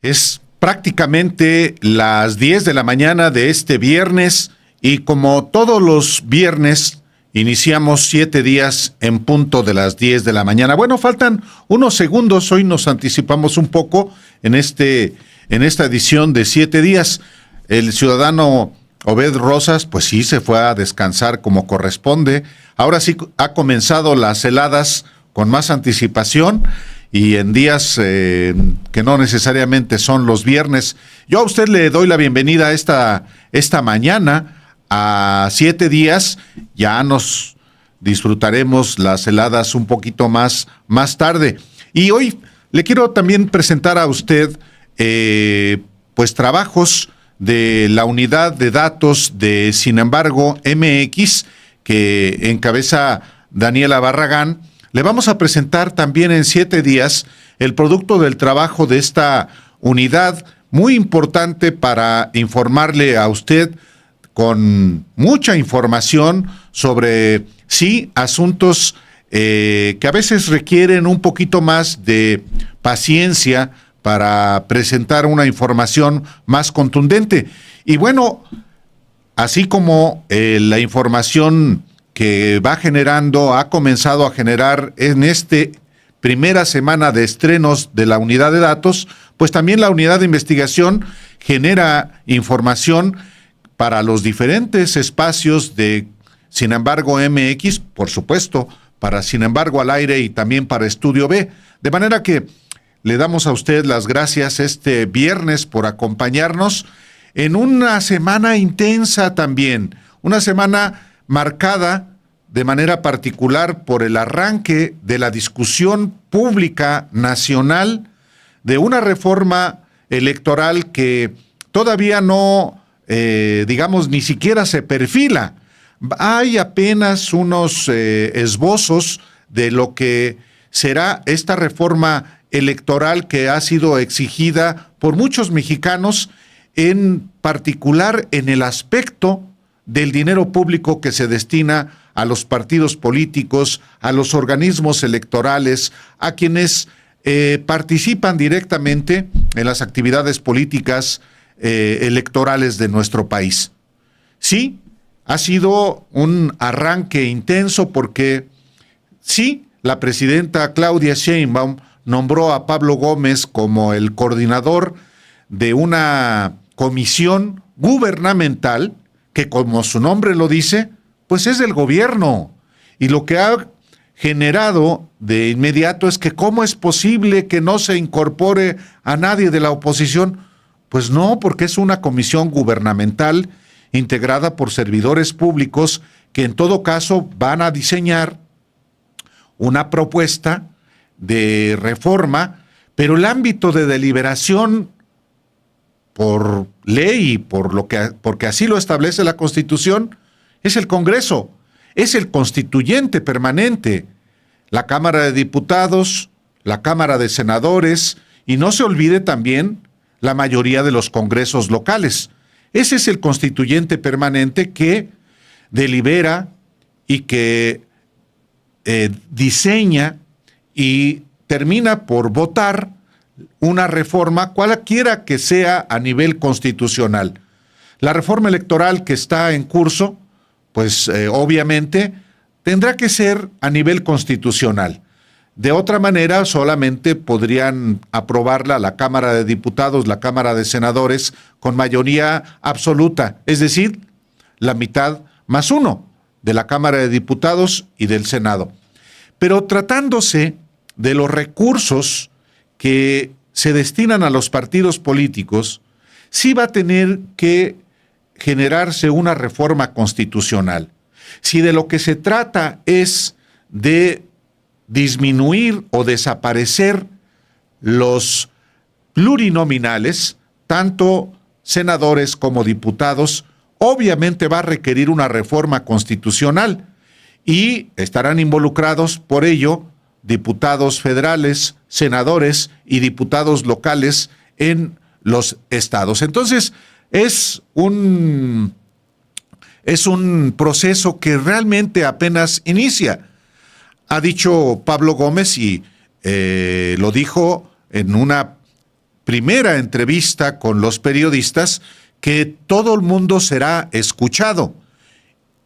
Es prácticamente las 10 de la mañana de este viernes y como todos los viernes iniciamos 7 días en punto de las 10 de la mañana. Bueno, faltan unos segundos, hoy nos anticipamos un poco en esta edición de 7 días. El ciudadano Obed Rosas, pues sí, se fue a descansar como corresponde. Ahora sí ha comenzado las heladas con más anticipación y en días que no necesariamente son los viernes. Yo a usted le doy la bienvenida esta mañana a 7 días. Ya nos disfrutaremos las heladas un poquito más tarde. Y hoy le quiero también presentar a usted pues trabajos de la unidad de datos de Sin embargo MX, que encabeza Daniela Barragán. Le vamos a presentar también en 7 días el producto del trabajo de esta unidad, muy importante para informarle a usted con mucha información sobre, sí, asuntos que a veces requieren un poquito más de paciencia para presentar una información más contundente. Y bueno, así como la información que ha comenzado a generar en primera semana de estrenos de la unidad de datos, pues también la unidad de investigación genera información para los diferentes espacios de Sin embargo MX, por supuesto, para Sin embargo al aire y también para Estudio B. De manera que le damos a usted las gracias este viernes por acompañarnos en una semana intensa también, una semana marcada de manera particular por el arranque de la discusión pública nacional de una reforma electoral que todavía no, ni siquiera se perfila. Hay apenas unos esbozos de lo que será esta reforma electoral que ha sido exigida por muchos mexicanos, en particular en el aspecto del dinero público que se destina a los partidos políticos, a los organismos electorales, a quienes participan directamente en las actividades políticas electorales de nuestro país. Sí, ha sido un arranque intenso porque sí, la presidenta Claudia Sheinbaum nombró a Pablo Gómez como el coordinador de una comisión gubernamental que, como su nombre lo dice, pues es del gobierno. Y lo que ha generado de inmediato es que ¿cómo es posible que no se incorpore a nadie de la oposición? Pues no, porque es una comisión gubernamental integrada por servidores públicos que en todo caso van a diseñar una propuesta de reforma, pero el ámbito de deliberación por ley y porque así lo establece la Constitución es el Congreso, es el constituyente permanente, la Cámara de Diputados, la Cámara de Senadores y no se olvide también la mayoría de los congresos locales. Ese es el constituyente permanente que delibera y que diseña y termina por votar una reforma, cualquiera que sea a nivel constitucional. La reforma electoral que está en curso, pues obviamente tendrá que ser a nivel constitucional. De otra manera, solamente podrían aprobarla la Cámara de Diputados, la Cámara de Senadores, con mayoría absoluta, es decir, la mitad más uno de la Cámara de Diputados y del Senado. Pero tratándose de los recursos que se destinan a los partidos políticos, sí va a tener que generarse una reforma constitucional. Si de lo que se trata es de disminuir o desaparecer los plurinominales, tanto senadores como diputados, obviamente va a requerir una reforma constitucional y estarán involucrados por ello diputados federales, senadores y diputados locales en los estados. Entonces, es un proceso que realmente apenas inicia. Ha dicho Pablo Gómez y lo dijo en una primera entrevista con los periodistas que todo el mundo será escuchado.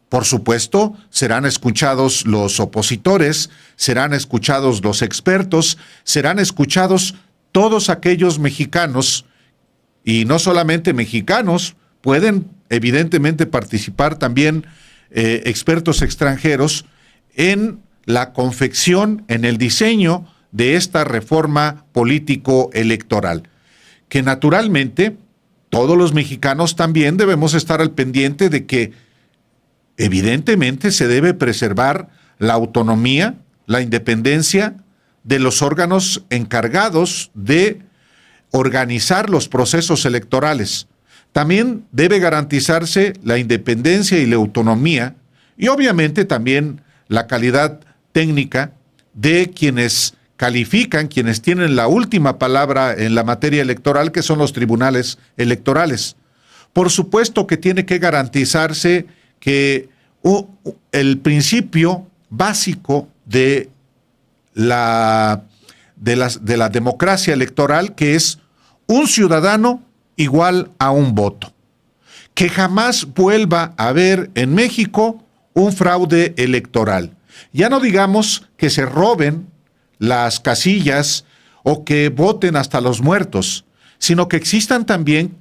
Por supuesto, serán escuchados los opositores, serán escuchados los expertos, serán escuchados todos aquellos mexicanos, y no solamente mexicanos, pueden evidentemente participar también expertos extranjeros en la confección, en el diseño de esta reforma político-electoral, que naturalmente todos los mexicanos también debemos estar al pendiente de que evidentemente se debe preservar la autonomía, la independencia de los órganos encargados de organizar los procesos electorales. También debe garantizarse la independencia y la autonomía, y obviamente también la calidad técnica de quienes califican, quienes tienen la última palabra en la materia electoral, que son los tribunales electorales. Por supuesto que tiene que garantizarse que el principio básico de la democracia electoral, que es un ciudadano igual a un voto. Que jamás vuelva a haber en México un fraude electoral. Ya no digamos que se roben las casillas o que voten hasta los muertos, sino que existan también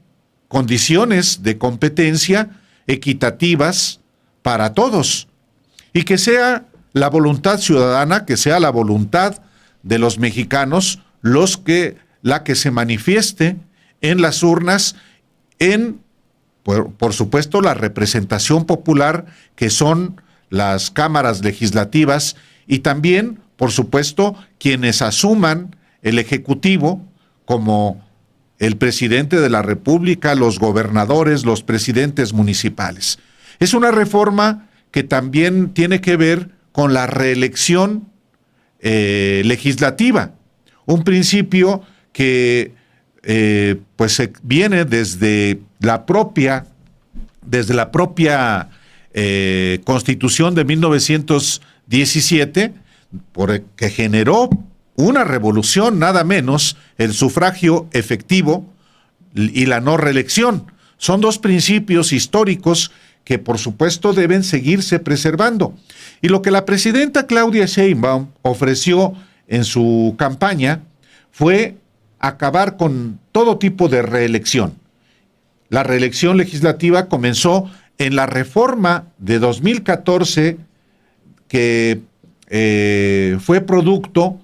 condiciones de competencia equitativas para todos, y que sea la voluntad ciudadana, que sea la voluntad de los mexicanos la que se manifieste en las urnas, por supuesto, la representación popular, que son las cámaras legislativas, y también, por supuesto, quienes asuman el Ejecutivo, como el presidente de la República, los gobernadores, los presidentes municipales. Es una reforma que también tiene que ver con la reelección legislativa, un principio que viene desde la propia Constitución de 1917, que generó una revolución, nada menos, el sufragio efectivo y la no reelección. Son dos principios históricos que por supuesto deben seguirse preservando. Y lo que la presidenta Claudia Sheinbaum ofreció en su campaña fue acabar con todo tipo de reelección. La reelección legislativa comenzó en la reforma de 2014, que fue producto,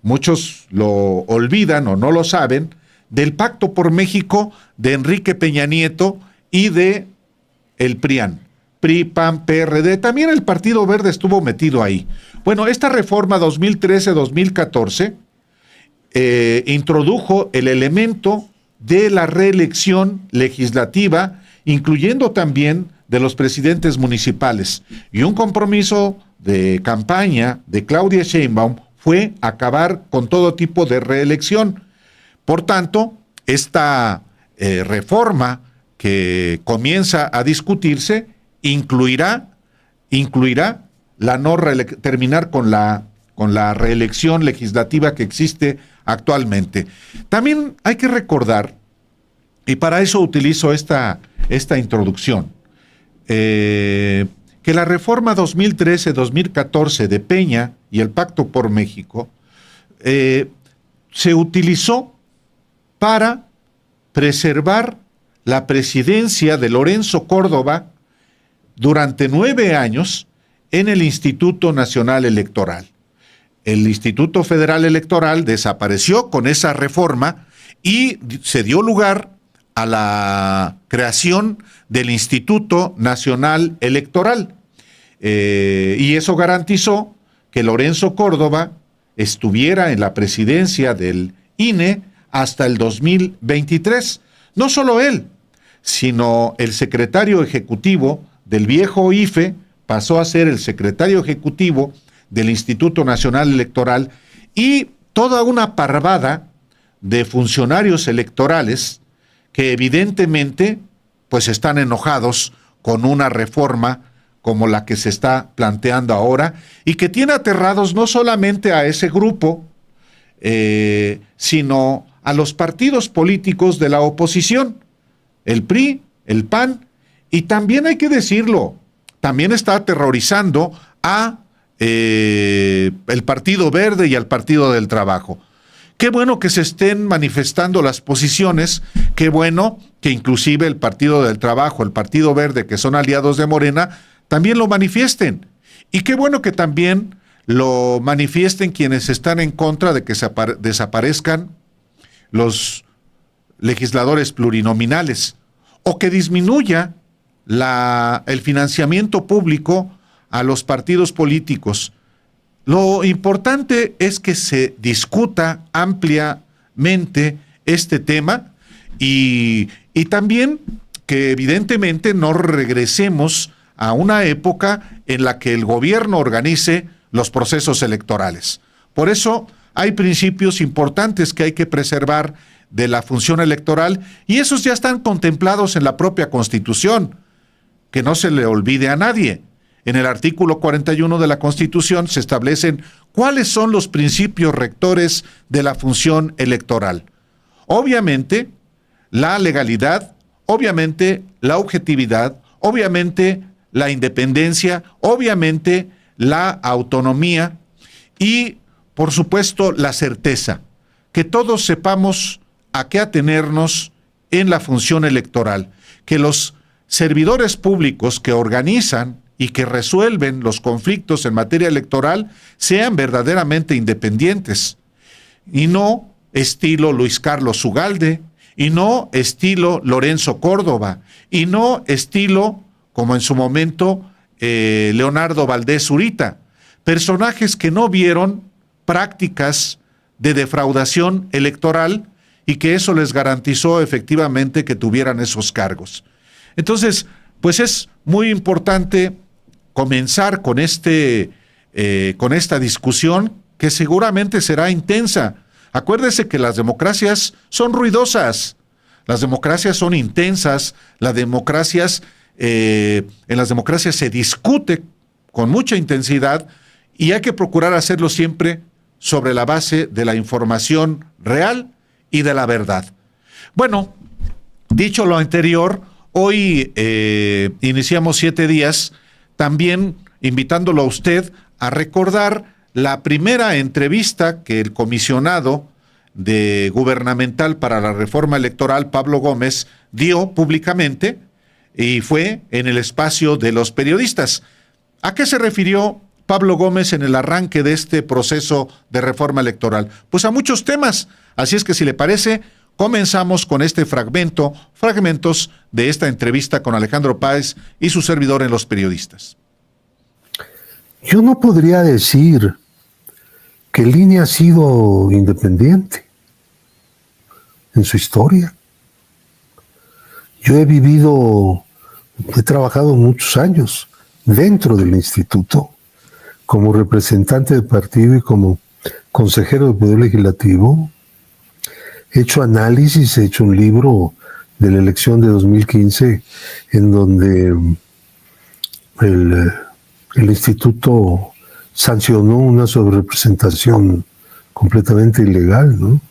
muchos lo olvidan o no lo saben, del Pacto por México de Enrique Peña Nieto y de el PRIAN, PRI, PAN, PRD, también el Partido Verde estuvo metido ahí. Bueno, esta reforma 2013-2014 introdujo el elemento de la reelección legislativa, incluyendo también de los presidentes municipales. Y un compromiso de campaña de Claudia Sheinbaum fue acabar con todo tipo de reelección. Por tanto, esta reforma que comienza a discutirse incluirá la terminar con la reelección legislativa que existe actualmente. También hay que recordar, y para eso utilizo esta introducción, que la reforma 2013-2014 de Peña y el Pacto por México se utilizó para preservar la presidencia de Lorenzo Córdoba durante 9 años en el Instituto Nacional Electoral. El Instituto Federal Electoral desapareció con esa reforma y se dio lugar a la creación del Instituto Nacional Electoral. Y eso garantizó que Lorenzo Córdoba estuviera en la presidencia del INE hasta el 2023. No solo él, sino el secretario ejecutivo del viejo IFE pasó a ser el secretario ejecutivo del Instituto Nacional Electoral, y toda una parvada de funcionarios electorales que evidentemente pues están enojados con una reforma como la que se está planteando ahora, y que tiene aterrados no solamente a ese grupo, sino a los partidos políticos de la oposición, el PRI, el PAN, y también hay que decirlo, también está aterrorizando a el Partido Verde y al Partido del Trabajo. Qué bueno que se estén manifestando las posiciones, qué bueno que inclusive el Partido del Trabajo, el Partido Verde, que son aliados de Morena, también lo manifiesten. Y qué bueno que también lo manifiesten quienes están en contra de que desaparezcan los legisladores plurinominales o que disminuya el financiamiento público a los partidos políticos. Lo importante es que se discuta ampliamente este tema y también que evidentemente no regresemos a una época en la que el gobierno organice los procesos electorales. Por eso hay principios importantes que hay que preservar de la función electoral y esos ya están contemplados en la propia Constitución. Que no se le olvide a nadie. En el artículo 41 de la Constitución se establecen cuáles son los principios rectores de la función electoral. Obviamente, la legalidad, obviamente, la objetividad, obviamente, la independencia, obviamente, la autonomía y, por supuesto, la certeza. Que todos sepamos a qué atenernos en la función electoral. Que los servidores públicos que organizan y que resuelven los conflictos en materia electoral sean verdaderamente independientes y no estilo Luis Carlos Ugalde y no estilo Lorenzo Córdoba y no estilo, como en su momento, Leonardo Valdés Zurita, personajes que no vieron prácticas de defraudación electoral y que eso les garantizó efectivamente que tuvieran esos cargos. Entonces, pues es muy importante comenzar con esta discusión que seguramente será intensa. Acuérdese que las democracias son ruidosas, las democracias son intensas, en las democracias se discute con mucha intensidad y hay que procurar hacerlo siempre sobre la base de la información real y de la verdad. Bueno, dicho lo anterior, hoy iniciamos 7 días, también invitándolo a usted a recordar la primera entrevista que el comisionado gubernamental para la reforma electoral, Pablo Gómez, dio públicamente y fue en el espacio de los periodistas. ¿A qué se refirió Pablo Gómez en el arranque de este proceso de reforma electoral? Pues a muchos temas. Así es que si le parece, comenzamos con este fragmentos de esta entrevista con Alejandro Páez y su servidor en Los Periodistas. Yo no podría decir que el INE ha sido independiente en su historia. Yo he trabajado muchos años dentro del instituto como representante de partido y como consejero del Poder Legislativo. He hecho análisis, he hecho un libro de la elección de 2015 en donde el instituto sancionó una sobrerepresentación completamente ilegal, ¿no?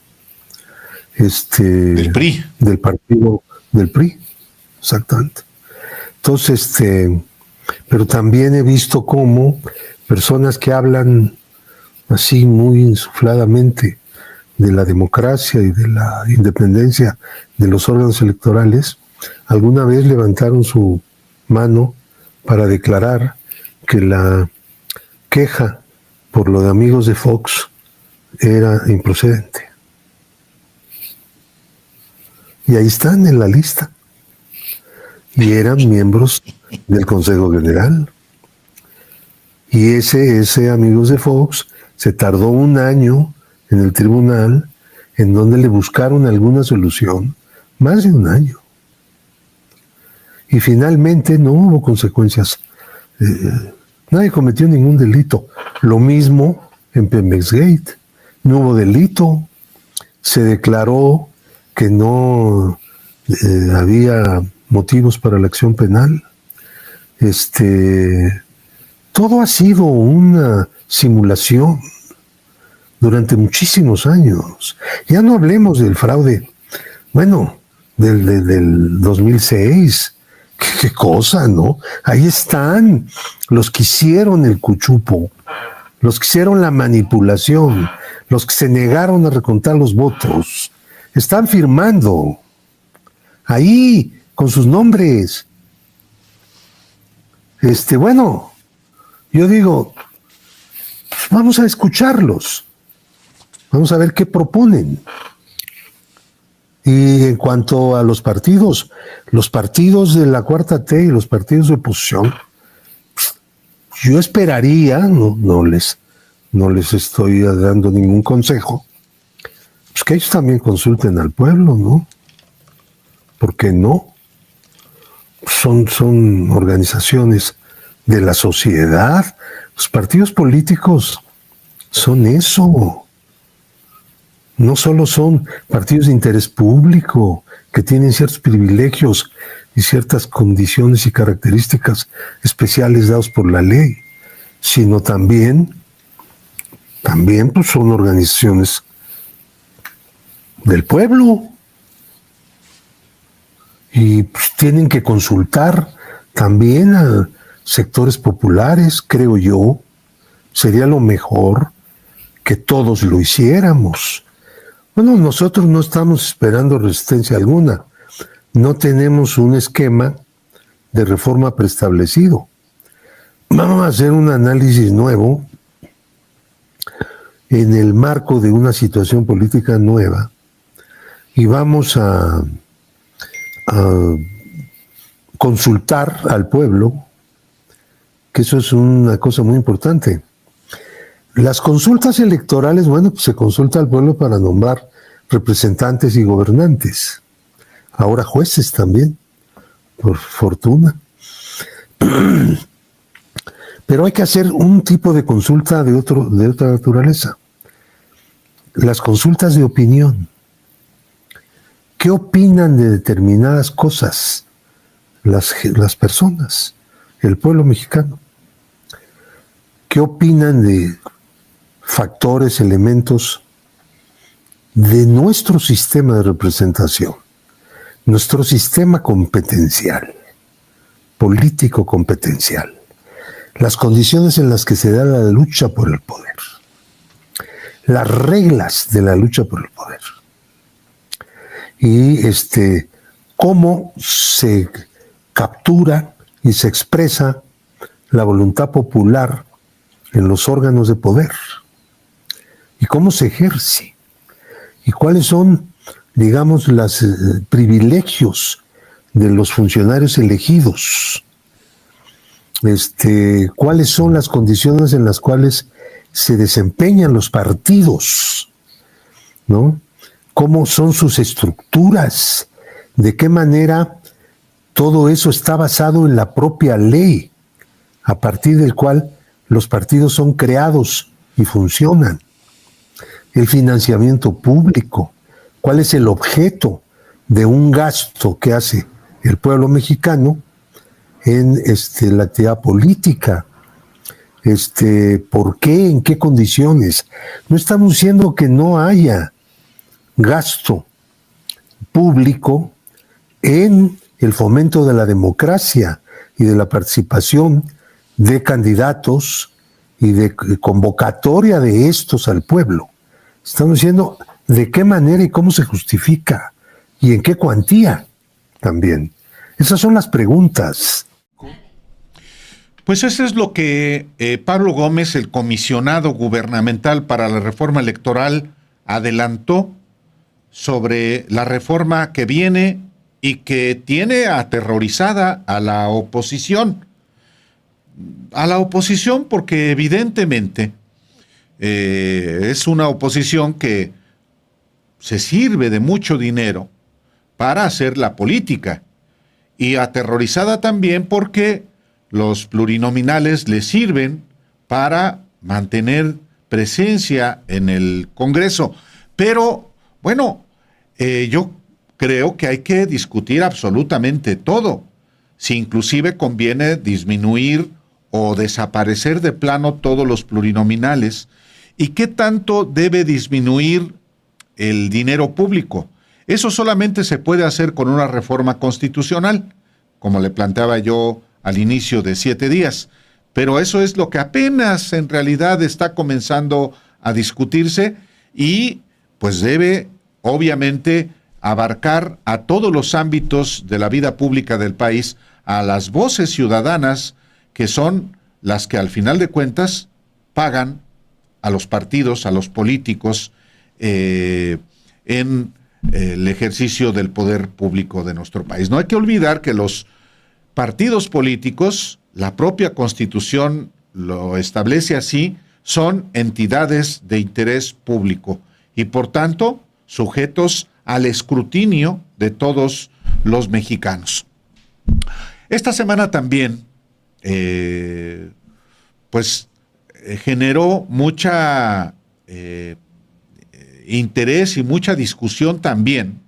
Del PRI. Del partido del PRI, exactamente. Entonces, pero también he visto cómo personas que hablan así muy insufladamente de la democracia y de la independencia de los órganos electorales, alguna vez levantaron su mano para declarar que la queja por lo de Amigos de Fox era improcedente. Y ahí están en la lista. Y eran miembros del Consejo General. Y ese Amigos de Fox se tardó 1 año en el tribunal, en donde le buscaron alguna solución, más de 1 año. Y finalmente no hubo consecuencias. Nadie cometió ningún delito. Lo mismo en Pemex Gate. No hubo delito. Se declaró que no había motivos para la acción penal. Todo ha sido una simulación. durante muchísimos años. Ya no hablemos del fraude, bueno, del 2006. ¿Qué cosa, no? Ahí están los que hicieron el cuchupo, los que hicieron la manipulación, los que se negaron a recontar los votos. Están firmando ahí con sus nombres. Bueno, yo digo, pues vamos a escucharlos. Vamos a ver qué proponen. Y en cuanto a los partidos de la Cuarta T y los partidos de oposición, yo esperaría, no les estoy dando ningún consejo, pues que ellos también consulten al pueblo, ¿no? ¿Por qué no? Son organizaciones de la sociedad. Los partidos políticos son eso. No solo son partidos de interés público que tienen ciertos privilegios y ciertas condiciones y características especiales dados por la ley, sino también pues son organizaciones del pueblo y pues tienen que consultar también a sectores populares, creo yo. Sería lo mejor que todos lo hiciéramos. Bueno, nosotros no estamos esperando resistencia alguna. No tenemos un esquema de reforma preestablecido. Vamos a hacer un análisis nuevo en el marco de una situación política nueva y vamos a consultar al pueblo, que eso es una cosa muy importante. Las consultas electorales, bueno, pues se consulta al pueblo para nombrar representantes y gobernantes. Ahora jueces también, por fortuna. Pero hay que hacer un tipo de consulta de otra naturaleza. Las consultas de opinión. ¿Qué opinan de determinadas cosas las personas, el pueblo mexicano? ¿Qué opinan de factores, elementos de nuestro sistema de representación, nuestro sistema competencial, político competencial, las condiciones en las que se da la lucha por el poder, las reglas de la lucha por el poder y cómo se captura y se expresa la voluntad popular en los órganos de poder y cómo se ejerce y cuáles son, digamos, los privilegios de los funcionarios elegidos, cuáles son las condiciones en las cuales se desempeñan los partidos, ¿no? Cómo son sus estructuras, de qué manera todo eso está basado en la propia ley, a partir del cual los partidos son creados y funcionan. El financiamiento público, cuál es el objeto de un gasto que hace el pueblo mexicano en la actividad política, por qué, en qué condiciones. No estamos diciendo que no haya gasto público en el fomento de la democracia y de la participación de candidatos y de convocatoria de estos al pueblo. Estamos diciendo de qué manera y cómo se justifica y en qué cuantía también. Esas son las preguntas. Pues eso es lo que Pablo Gómez, el comisionado gubernamental para la reforma electoral, adelantó sobre la reforma que viene y que tiene aterrorizada a la oposición. A la oposición porque evidentemente es una oposición que se sirve de mucho dinero para hacer la política y aterrorizada también porque los plurinominales le sirven para mantener presencia en el Congreso. Pero, bueno, yo creo que hay que discutir absolutamente todo. Si inclusive conviene disminuir o desaparecer de plano todos los plurinominales ¿Y qué tanto debe disminuir el dinero público? Eso solamente se puede hacer con una reforma constitucional, como le planteaba yo al inicio de 7 días. Pero eso es lo que apenas en realidad está comenzando a discutirse y pues debe obviamente abarcar a todos los ámbitos de la vida pública del país, a las voces ciudadanas que son las que al final de cuentas pagan a los partidos, a los políticos, en el ejercicio del poder público de nuestro país. No hay que olvidar que los partidos políticos, la propia Constitución lo establece así, son entidades de interés público y por tanto sujetos al escrutinio de todos los mexicanos. Esta semana también generó mucha interés y mucha discusión también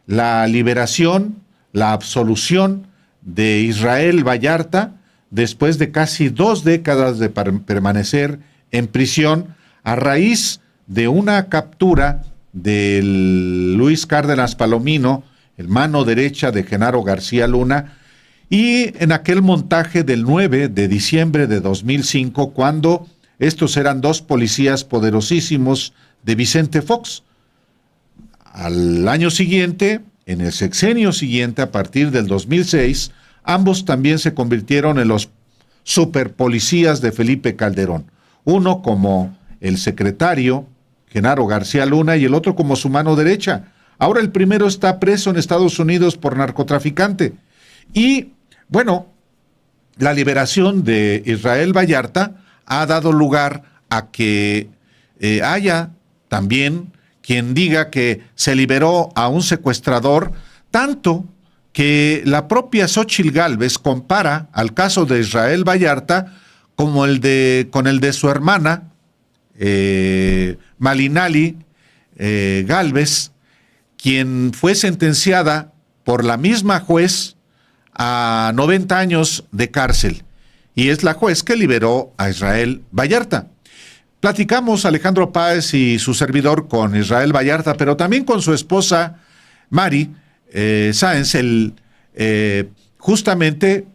la liberación, la absolución de Israel Vallarta después de casi 2 décadas de permanecer en prisión a raíz de una captura de Luis Cárdenas Palomino, el mano derecha de Genaro García Luna, y en aquel montaje del 9 de diciembre de 2005, cuando estos eran 2 policías poderosísimos de Vicente Fox. Al año siguiente, en el sexenio siguiente, a partir del 2006, ambos también se convirtieron en los superpolicías de Felipe Calderón. Uno como el secretario, Genaro García Luna, y el otro como su mano derecha. Ahora el primero está preso en Estados Unidos por narcotraficante. Y, bueno, la liberación de Israel Vallarta ha dado lugar a que haya también quien diga que se liberó a un secuestrador, tanto que la propia Xóchitl Gálvez compara al caso de Israel Vallarta como con el de su hermana, Malinali Gálvez, quien fue sentenciada por la misma juez a 90 años de cárcel. Y es la juez que liberó a Israel Vallarta. Platicamos Alejandro Páez y su servidor con Israel Vallarta, pero también con su esposa Mari Sáenz, justamente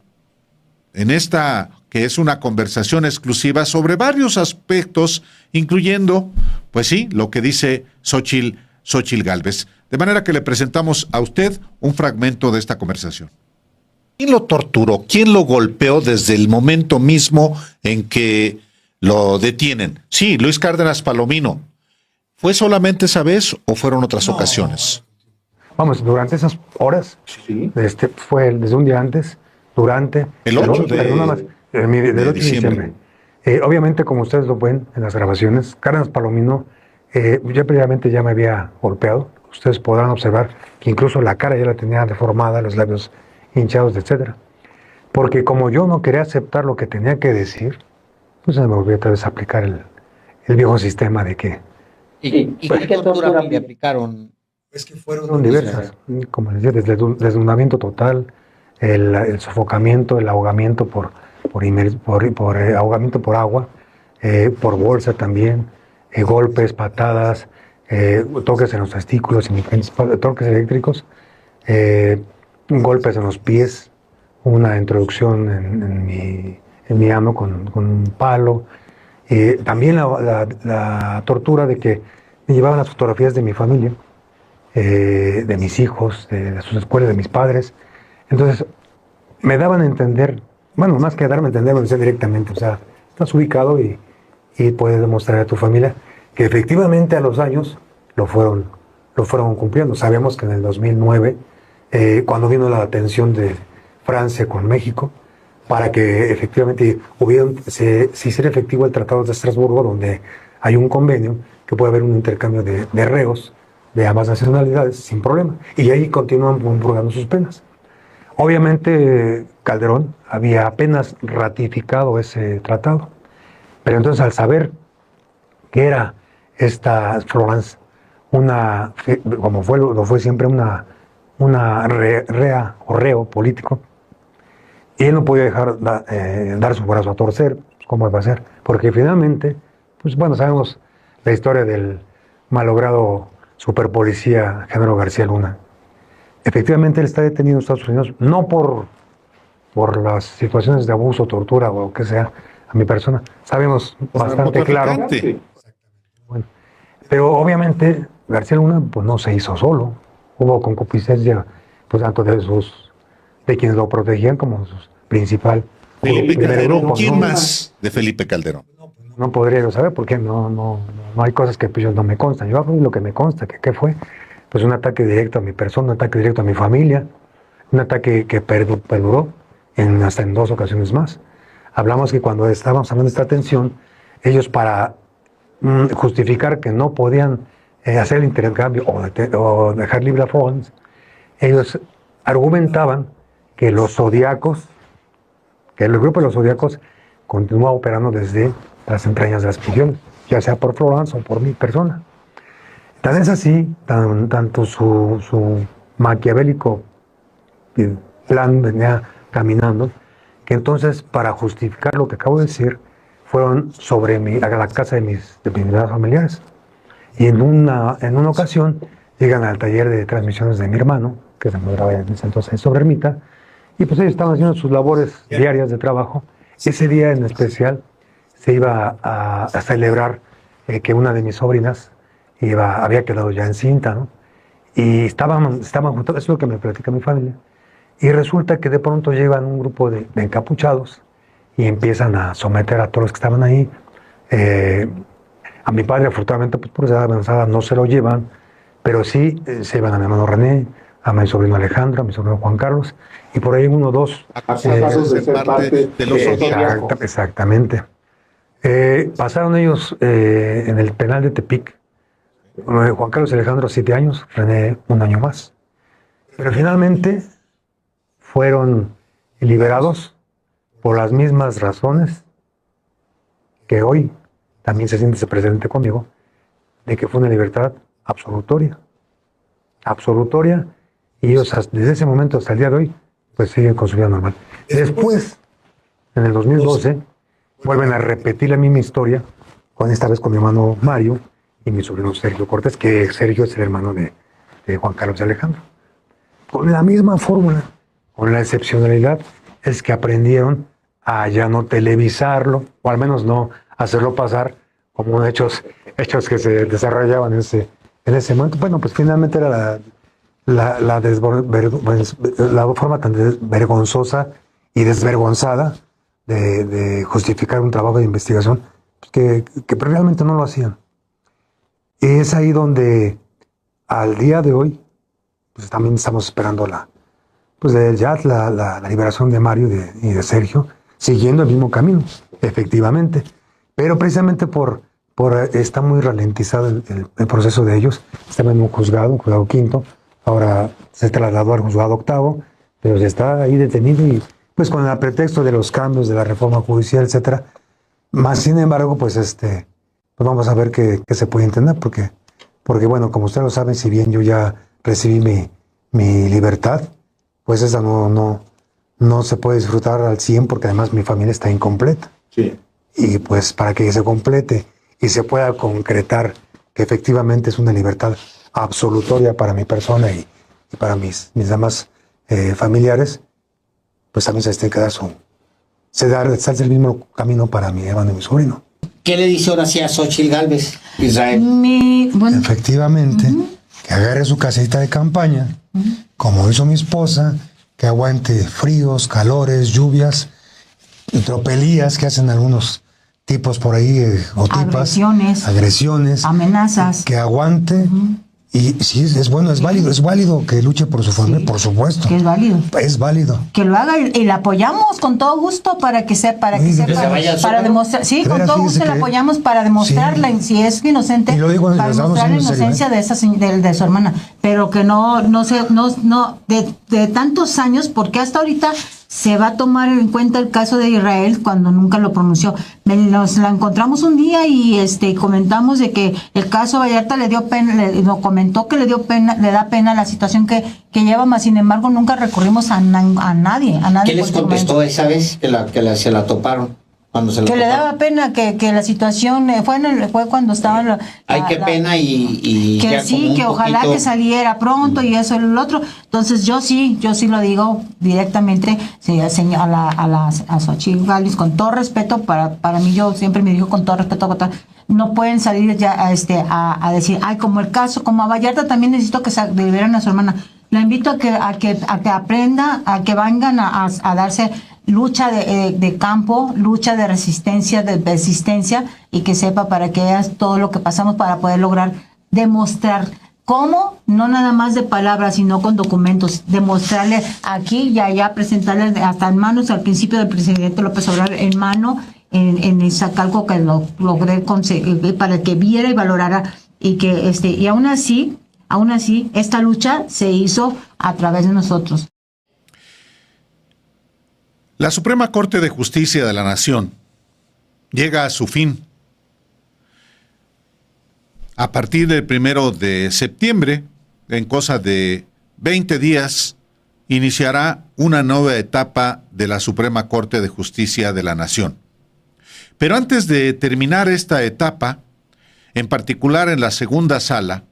en esta que es una conversación exclusiva sobre varios aspectos, incluyendo, pues sí, lo que dice Xóchitl Gálvez. De manera que le presentamos a usted un fragmento de esta conversación. ¿Quién lo torturó? ¿Quién lo golpeó desde el momento mismo en que lo detienen? Sí, Luis Cárdenas Palomino. ¿Fue solamente esa vez o fueron otras ocasiones? Vamos, durante esas horas, sí. Fue desde un día antes, durante... El 8 de diciembre. Obviamente, como ustedes lo ven en las grabaciones, Cárdenas Palomino yo previamente ya me había golpeado. Ustedes podrán observar que incluso la cara ya la tenía deformada, los labios hinchados, etcétera. Porque como yo no quería aceptar lo que tenía que decir, pues me volví otra vez a aplicar el viejo sistema de que... ¿Y qué tortura le aplicaron? Es que fueron diversas, como les decía, desde el desnudamiento total, el sofocamiento, el ahogamiento por ahogamiento por agua, por bolsa también, golpes, patadas, toques en los testículos, toques eléctricos, golpes en los pies, una introducción en mi ano con un palo, también la tortura de que me llevaban las fotografías de mi familia, de mis hijos, de sus escuelas, de mis padres. Entonces me daban a entender, bueno, más que darme a entender, me decían directamente, o sea, estás ubicado y puedes demostrar a tu familia que efectivamente a los años lo fueron cumpliendo. Sabemos que en el 2009, cuando vino la tensión de Francia con México, para que efectivamente se hiciera efectivo el Tratado de Estrasburgo, donde hay un convenio que puede haber un intercambio de reos de ambas nacionalidades sin problema, y ahí continúan purgando sus penas. Obviamente Calderón había apenas ratificado ese tratado, pero entonces al saber que era esta Florence como lo fue siempre una rea o reo político, y él no podía dejar dar su brazo a torcer. ¿Cómo va a ser? Porque finalmente, pues bueno, sabemos la historia del malogrado superpolicía Genaro García Luna. Efectivamente, él está detenido en Estados Unidos, no por las situaciones de abuso, tortura o lo que sea a mi persona. Sabemos bastante claro. Bueno, pero obviamente García Luna pues no se hizo solo. Hubo concupiscencia pues tanto de quienes lo protegían como de sus principal Felipe Calderón. grupo, ¿Quién ¿no? más de Felipe Calderón? No podría yo saber porque no hay cosas que pues, yo no me constan. Yo hablo de lo que me consta, que ¿qué fue? Pues un ataque directo a mi persona, un ataque directo a mi familia, un ataque que perduró hasta en 2 ocasiones más. Hablamos que cuando estábamos hablando de esta tensión, ellos para justificar que no podían hacer el intercambio o dejar libre a Fons, ellos argumentaban que los zodiacos, que el grupo de los zodiacos continúa operando desde las entrañas de las prisiones, ya sea por Florence o por mi persona. Tan es así, tanto su maquiavélico plan venía caminando, que entonces, para justificar lo que acabo de decir, fueron sobre la casa de mis familiares. Y en una ocasión llegan al taller de transmisiones de mi hermano, que se encontraba en ese entonces sobre Ermita, y pues ellos estaban haciendo sus labores diarias de trabajo. Ese día en especial se iba a celebrar que una de mis sobrinas había quedado ya encinta, ¿no? Y estaban juntos, eso es lo que me platica mi familia. Y resulta que de pronto llegan un grupo de encapuchados y empiezan a someter a todos los que estaban ahí. A mi padre, afortunadamente, pues, por edad avanzada, no se lo llevan, pero sí se llevan a mi hermano René, a mi sobrino Alejandro, a mi sobrino Juan Carlos, y por ahí 1 o 2. Acusados de ser parte de los zodiacos. Exactamente. Pasaron ellos en el penal de Tepic. Juan Carlos y Alejandro 7 años, René 1 año más. Pero finalmente fueron liberados por las mismas razones que hoy también se siente ese precedente conmigo, de que fue una libertad absolutoria. Absolutoria, y ellos desde ese momento hasta el día de hoy, pues siguen con su vida normal. Después, en el 2012, vuelven a repetir la misma historia, esta vez con mi hermano Mario y mi sobrino Sergio Cortés, que Sergio es el hermano de Juan Carlos y Alejandro. Con la misma fórmula, con la excepcionalidad, es que aprendieron a ya no televisarlo, o al menos no hacerlo pasar como hechos que se desarrollaban en ese momento. Bueno, pues finalmente era la forma tan vergonzosa y desvergonzada de justificar un trabajo de investigación que realmente no lo hacían. Y es ahí donde al día de hoy pues también estamos esperando la liberación de Mario y de Sergio, siguiendo el mismo camino, efectivamente. Pero precisamente está muy ralentizado el proceso de ellos. Estaba en un juzgado quinto, ahora se trasladó al juzgado octavo, pero ya está ahí detenido y pues con el pretexto de los cambios de la reforma judicial, etcétera. Más sin embargo, pues vamos a ver qué se puede entender, porque bueno, como ustedes lo saben, si bien yo ya recibí mi libertad, pues esa no se puede disfrutar al 100 porque además mi familia está incompleta. Sí. Y pues para que se complete y se pueda concretar que efectivamente es una libertad absolutoria para mi persona y para mis demás familiares, pues también se tiene que dar se hace el mismo camino para mi hermano y mi sobrino. ¿Qué le dice ahora sí a Xóchitl Gálvez, Israel? Bueno, Efectivamente, que agarre su casita de campaña, como hizo mi esposa, que aguante fríos, calores, lluvias, y tropelías que hacen algunos tipos por ahí, o tipas, agresiones, amenazas. que aguante. Y sí, es bueno, es válido que luche por su familia, por supuesto. Que es válido. Es válido. Que lo haga y la apoyamos con todo gusto para que sepa, para demostrar, sí, con todo gusto la apoyamos para demostrarla, si es inocente, y lo digo, para demostrar la inocencia de su hermana, pero que no de tantos años, porque hasta ahorita se va a tomar en cuenta el caso de Israel cuando nunca lo pronunció. Nos la encontramos un día y comentamos de que el caso Vallarta le dio pena, nos comentó que le da pena la situación que lleva, más sin embargo nunca recurrimos a nadie. ¿Qué les contestó esa vez que se la toparon? Cuando se lo Que le toparon. daba pena que la situación fue cuando estaban Ay, qué pena y que ya sí, como un que ojalá poquito- que saliera pronto y eso y lo otro. Entonces yo sí lo digo directamente sí, a Xochitl Gálvez, con todo respeto, para mí, yo siempre me digo con todo respeto, no pueden salir ya a decir, ay, como el caso, como a Vallarta también necesito que se liberen a su hermana. La invito a que aprenda, a que vengan a darse lucha de campo, lucha de resistencia, de persistencia, y que sepa para que veas todo lo que pasamos para poder lograr demostrar cómo, no nada más de palabras, sino con documentos, demostrarle aquí y allá, presentarle hasta en manos al principio del presidente López Obrador en mano, en el Zacalco, que lo logré conseguir para que viera y valorara, y que y aún así, esta lucha se hizo a través de nosotros. La Suprema Corte de Justicia de la Nación llega a su fin. A partir del 1 de septiembre, en cosa de 20 días, iniciará una nueva etapa de la Suprema Corte de Justicia de la Nación. Pero antes de terminar esta etapa, en particular en la segunda sala,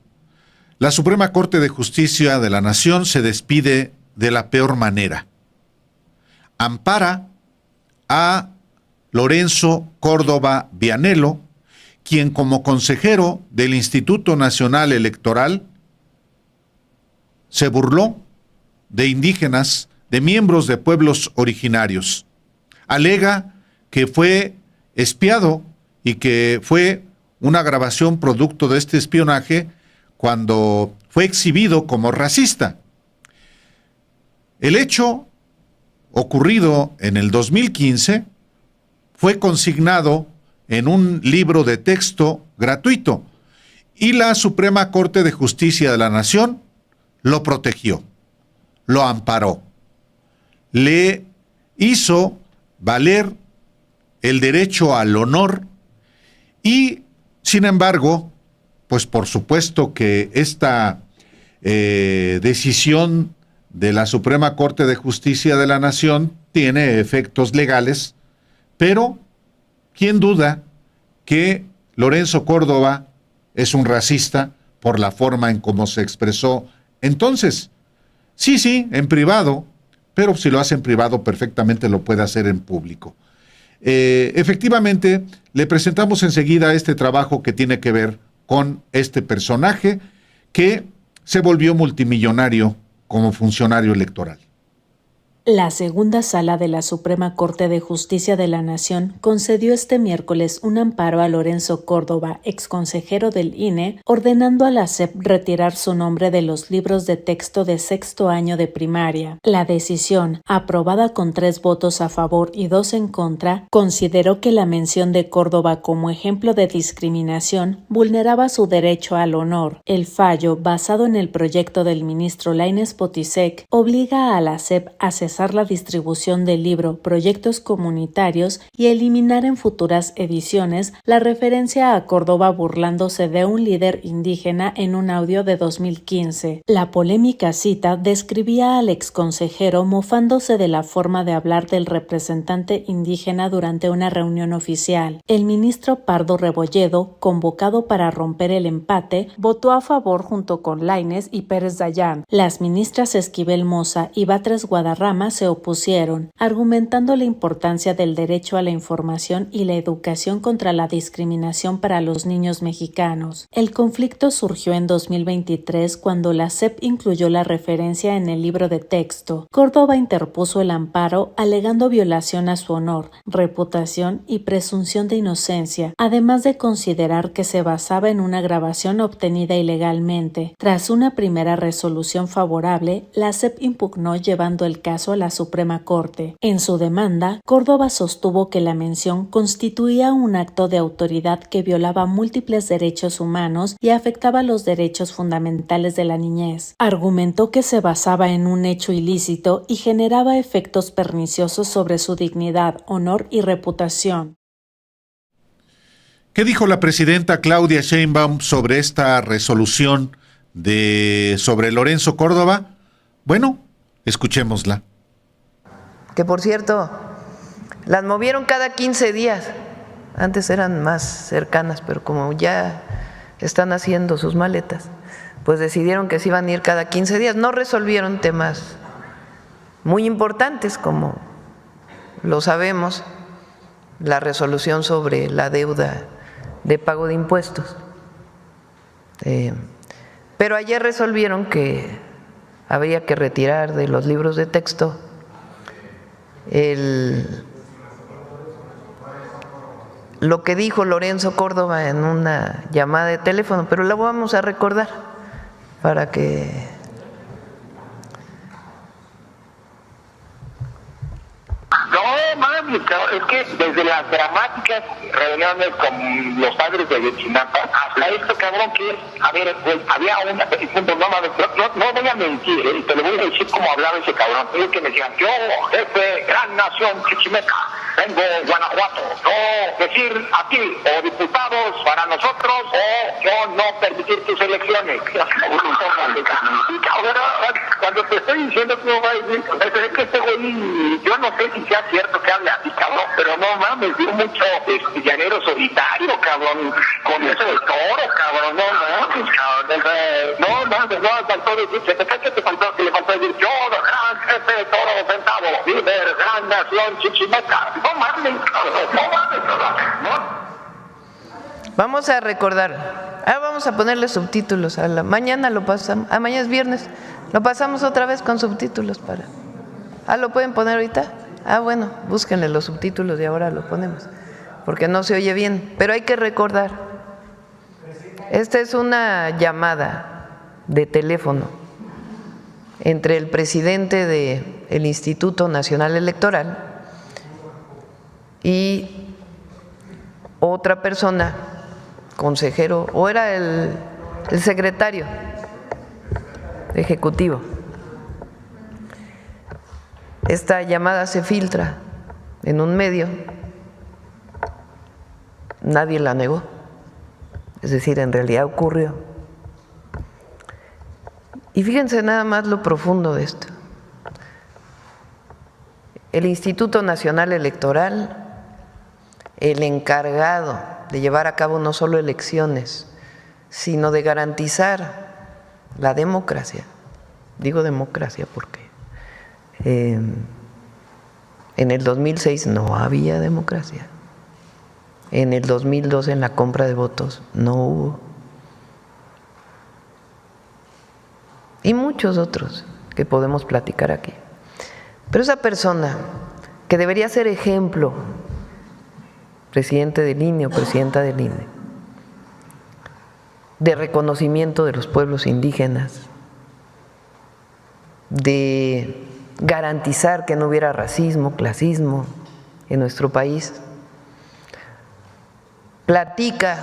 la Suprema Corte de Justicia de la Nación se despide de la peor manera. Ampara a Lorenzo Córdoba Vianello, quien como consejero del Instituto Nacional Electoral se burló de indígenas, de miembros de pueblos originarios. Alega que fue espiado y que fue una grabación producto de este espionaje cuando fue exhibido como racista. El hecho ocurrido en el 2015 fue consignado en un libro de texto gratuito y la Suprema Corte de Justicia de la Nación lo protegió, lo amparó, le hizo valer el derecho al honor y, sin embargo, pues por supuesto que esta decisión de la Suprema Corte de Justicia de la Nación tiene efectos legales, pero ¿quién duda que Lorenzo Córdoba es un racista por la forma en cómo se expresó entonces? Sí, en privado, pero si lo hace en privado perfectamente lo puede hacer en público. Efectivamente, le presentamos enseguida este trabajo que tiene que ver con este personaje que se volvió multimillonario como funcionario electoral. La segunda sala de la Suprema Corte de Justicia de la Nación concedió este miércoles un amparo a Lorenzo Córdoba, exconsejero del INE, ordenando a la SEP retirar su nombre de los libros de texto de sexto año de primaria. La decisión, aprobada con 3 votos a favor y 2 en contra, consideró que la mención de Córdoba como ejemplo de discriminación vulneraba su derecho al honor. El fallo, basado en el proyecto del ministro Lainez Potisek, obliga a la SEP a cesar la distribución del libro Proyectos Comunitarios y eliminar en futuras ediciones la referencia a Córdoba burlándose de un líder indígena en un audio de 2015. La polémica cita describía al exconsejero mofándose de la forma de hablar del representante indígena durante una reunión oficial. El ministro Pardo Rebolledo, convocado para romper el empate, votó a favor junto con Lainez y Pérez Dayán. Las ministras Esquivel Moza y Batres Guadarrama se opusieron, argumentando la importancia del derecho a la información y la educación contra la discriminación para los niños mexicanos. El conflicto surgió en 2023 cuando la SEP incluyó la referencia en el libro de texto. Córdoba interpuso el amparo alegando violación a su honor, reputación y presunción de inocencia, además de considerar que se basaba en una grabación obtenida ilegalmente. Tras una primera resolución favorable, la SEP impugnó llevando el caso a la Suprema Corte. En su demanda, Córdoba sostuvo que la mención constituía un acto de autoridad que violaba múltiples derechos humanos y afectaba los derechos fundamentales de la niñez. Argumentó que se basaba en un hecho ilícito y generaba efectos perniciosos sobre su dignidad, honor y reputación. ¿Qué dijo la presidenta Claudia Sheinbaum sobre esta resolución sobre Lorenzo Córdoba? Bueno, escuchémosla. Que por cierto, Las movieron cada 15 días. Antes eran más cercanas, pero como ya están haciendo sus maletas, pues decidieron que se iban a ir cada 15 días. No resolvieron temas muy importantes, como lo sabemos, la resolución sobre la deuda de pago de impuestos. Pero ayer resolvieron que habría que retirar de los libros de texto lo que dijo Lorenzo Córdoba en una llamada de teléfono, pero lo vamos a recordar para que… No, mami, es que desde las dramáticas reuniones con los padres de Ayotzinapa hasta esto, cabrón, que, a ver, pues, había una… No voy a mentir, te lo voy a decir como hablaba ese cabrón. Es que me decían, yo, jefe, gran nación chichimeca, vengo Guanajuato, yo decir a ti, o diputados para nosotros, o yo no permitir tus elecciones. Cuando te estoy diciendo que no va a decir, es que este güey, yo no sé si sea cierto que hable así, cabrón, pero no mames, dio mucho llanero solitario, cabrón, con eso de toro, cabrón, no mames, cabrón, no, faltó decir, que le faltó decir, yo, gran jefe de toro centavo, líder, gran nación chichimeca, no mames, cabrón, no mames, cabrón. Vamos a recordar, vamos a ponerle subtítulos, mañana lo pasamos, mañana es viernes, lo pasamos otra vez con subtítulos para… ¿lo pueden poner ahorita? Bueno, búsquenle los subtítulos y ahora lo ponemos, porque no se oye bien, pero hay que recordar, esta es una llamada de teléfono entre el presidente del Instituto Nacional Electoral y otra persona, consejero, o era el secretario ejecutivo. Esta llamada se filtra en un medio, nadie la negó, es decir, en realidad ocurrió. Y fíjense nada más lo profundo de esto. El Instituto Nacional Electoral, el encargado de llevar a cabo no solo elecciones, sino de garantizar la democracia. Digo democracia porque en el 2006 no había democracia. En el 2012 en la compra de votos no hubo. Y muchos otros que podemos platicar aquí. Pero esa persona que debería ser ejemplo, presidente del INE o presidenta del INE, de reconocimiento de los pueblos indígenas, de garantizar que no hubiera racismo, clasismo en nuestro país, platica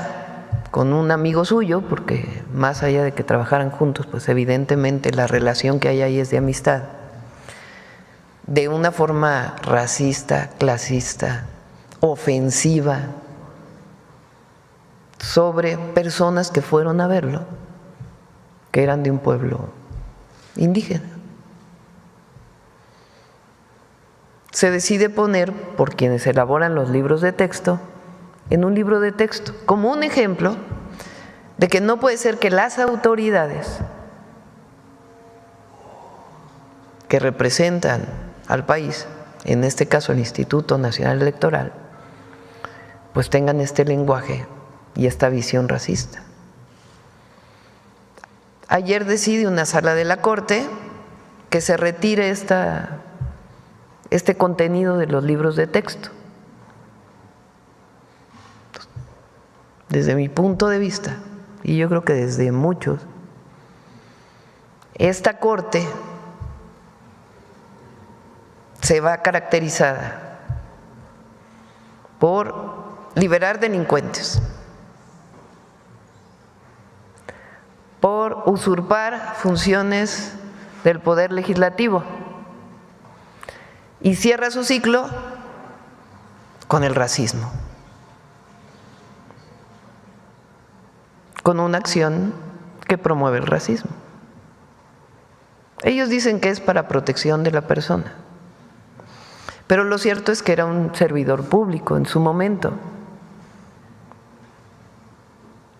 con un amigo suyo, porque más allá de que trabajaran juntos, pues evidentemente la relación que hay ahí es de amistad, de una forma racista, clasista, ofensiva, sobre personas que fueron a verlo, que eran de un pueblo indígena. Se decide poner, por quienes elaboran los libros de texto, en un libro de texto, como un ejemplo de que no puede ser que las autoridades que representan al país, en este caso el Instituto Nacional Electoral, pues tengan este lenguaje y esta visión racista. Ayer decide una sala de la Corte que se retire este contenido de los libros de texto. Desde mi punto de vista, y yo creo que desde muchos, esta Corte se va caracterizada por liberar delincuentes, por usurpar funciones del Poder Legislativo, y cierra su ciclo con el racismo, con una acción que promueve el racismo. Ellos dicen que es para protección de la persona, Pero lo cierto es que era un servidor público en su momento.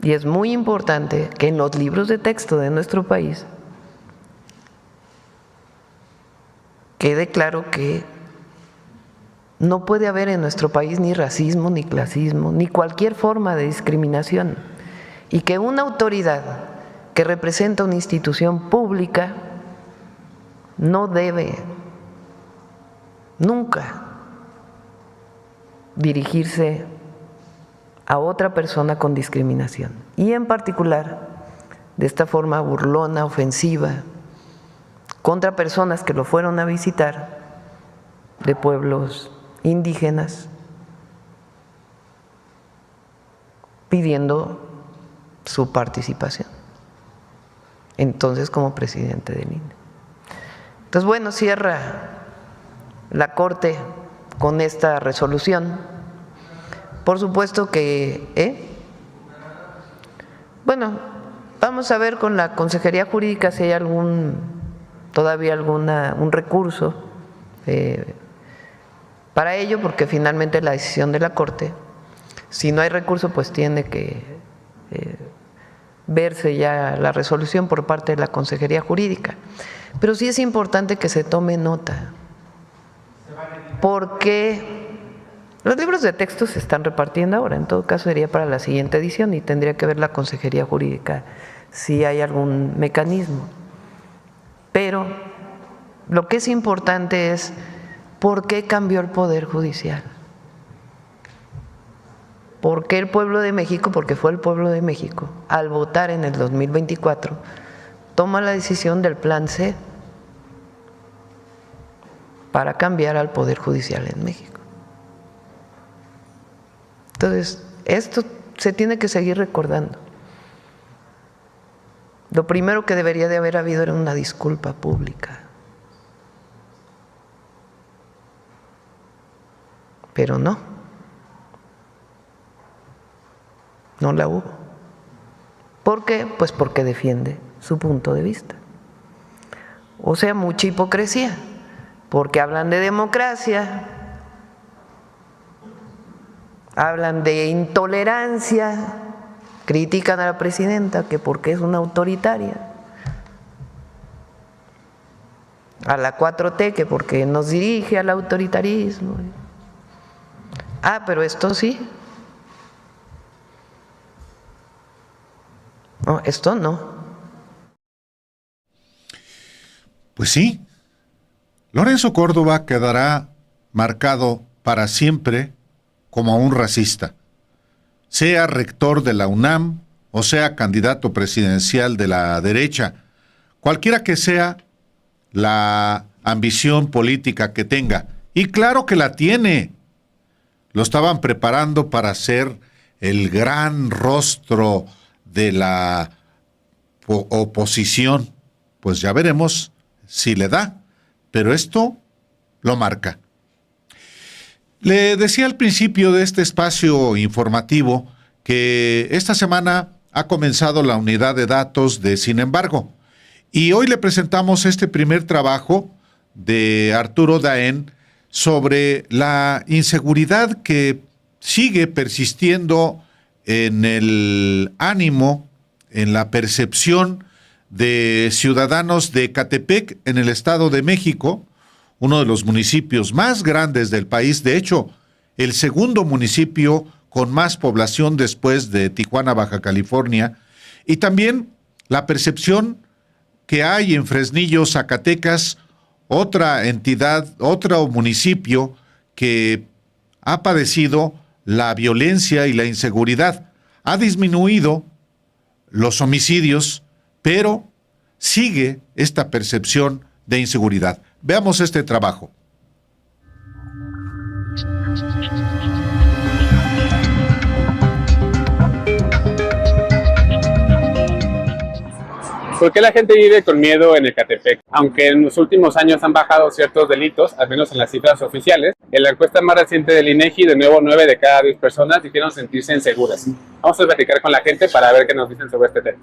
Y es muy importante que en los libros de texto de nuestro país quede claro que no puede haber en nuestro país ni racismo, ni clasismo, ni cualquier forma de discriminación. Y que una autoridad que representa una institución pública no debe nunca dirigirse a otra persona con discriminación. Y en particular, de esta forma burlona, ofensiva, contra personas que lo fueron a visitar de pueblos indígenas, pidiendo su participación. Entonces, como presidente del INE. Entonces, bueno, cierra la Corte con esta resolución. Por supuesto que, bueno, vamos a ver con la Consejería Jurídica si hay todavía un recurso para ello, porque finalmente la decisión de la Corte, si no hay recurso, pues tiene que verse ya la resolución por parte de la Consejería Jurídica. Pero sí es importante que se tome nota, porque los libros de texto se están repartiendo ahora, en todo caso sería para la siguiente edición y tendría que ver la Consejería Jurídica si hay algún mecanismo. Pero lo que es importante es por qué cambió el Poder Judicial. ¿Por qué el pueblo de México? Porque fue el pueblo de México, al votar en el 2024, toma la decisión del Plan C para cambiar al Poder Judicial en México. Entonces, esto se tiene que seguir recordando. Lo primero que debería de haber habido era una disculpa pública. Pero no la hubo. ¿Por qué? Pues porque defiende su punto de vista. O sea, mucha hipocresía, porque hablan de democracia, hablan de intolerancia, critican a la presidenta que porque es una autoritaria, a la 4T que porque nos dirige al autoritarismo. Pero esto sí. No, esto no. Pues sí, Lorenzo Córdoba quedará marcado para siempre como un racista, sea rector de la UNAM o sea candidato presidencial de la derecha, cualquiera que sea la ambición política que tenga. Y claro que la tiene. Lo estaban preparando para ser el gran rostro de la oposición. Pues ya veremos si le da, pero esto lo marca. Le decía al principio de este espacio informativo que esta semana ha comenzado la unidad de datos de Sin embargo, y hoy le presentamos este primer trabajo de Arturo Daen sobre la inseguridad que sigue persistiendo en el ánimo, en la percepción de ciudadanos de Ecatepec, en el Estado de México, uno de los municipios más grandes del país, de hecho, el segundo municipio con más población después de Tijuana, Baja California, y también la percepción que hay en Fresnillo, Zacatecas, otra entidad, otro municipio que ha padecido la violencia y la inseguridad. Ha disminuido los homicidios, pero sigue esta percepción de inseguridad. Veamos este trabajo. ¿Por qué la gente vive con miedo en Ecatepec? Aunque en los últimos años han bajado ciertos delitos, al menos en las cifras oficiales, en la encuesta más reciente del INEGI, de nuevo 9 de cada 10 personas dijeron sentirse inseguras. Vamos a platicar con la gente para ver qué nos dicen sobre este tema.